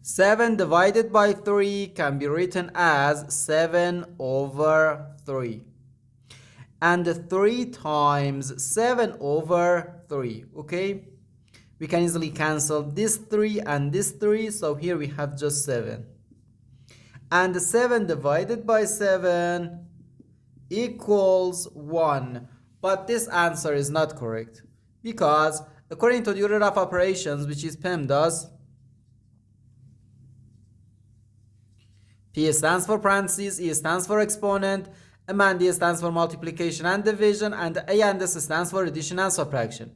7 divided by 3 can be written as 7 over 3. And 3 times 7 over 3, okay? We can easily cancel this 3 and this 3, so here we have just 7. And 7 divided by 7 equals 1. But this answer is not correct, because according to the order of operations, which is PEMDAS, P stands for parentheses, E stands for exponent, M and D stands for multiplication and division, and A and S stands for addition and subtraction.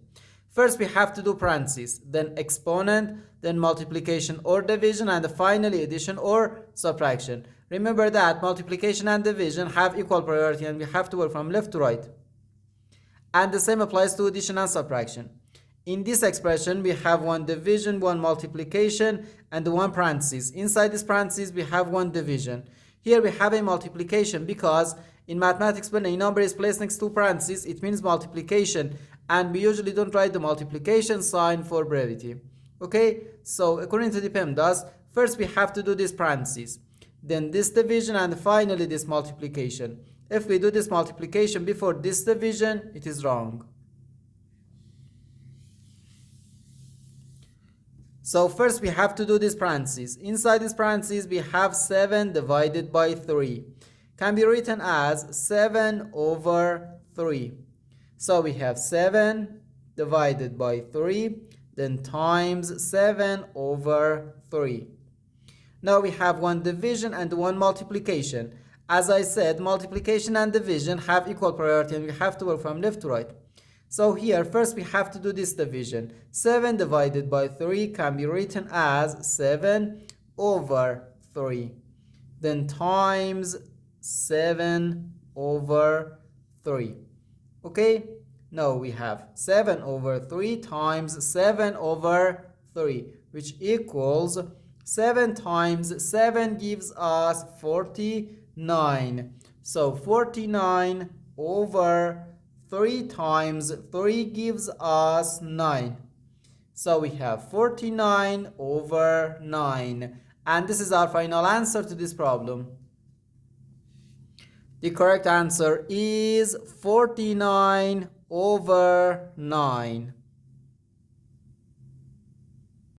First we have to do parentheses, then exponent, then multiplication or division, and finally addition or subtraction. Remember that multiplication and division have equal priority and we have to work from left to right. And the same applies to addition and subtraction. In this expression we have one division, one multiplication, and one parentheses. Inside this parentheses we have one division. Here we have a multiplication because in mathematics when a number is placed next to parentheses it means multiplication, and we usually don't write the multiplication sign for brevity. Okay, so according to the PEMDAS, first we have to do this parentheses, then this division, and finally this multiplication. If we do this multiplication before this division, it is wrong. So first we have to do this parentheses. Inside this parentheses we have 7 divided by 3. Can be written as 7 over 3. So we have 7 divided by 3, then times 7 over 3. Now we have one division and one multiplication. As I said, multiplication and division have equal priority and we have to work from left to right. So here first we have to do this division. 7 divided by 3 can be written as 7 over 3. Then times 7 over 3. Okay, now we have 7 over 3 times 7 over 3, which equals 7 times 7 gives us 49. So 49 over 3 times 3 gives us 9. So we have 49 over 9. And this is our final answer to this problem. The correct answer is 49 over 9.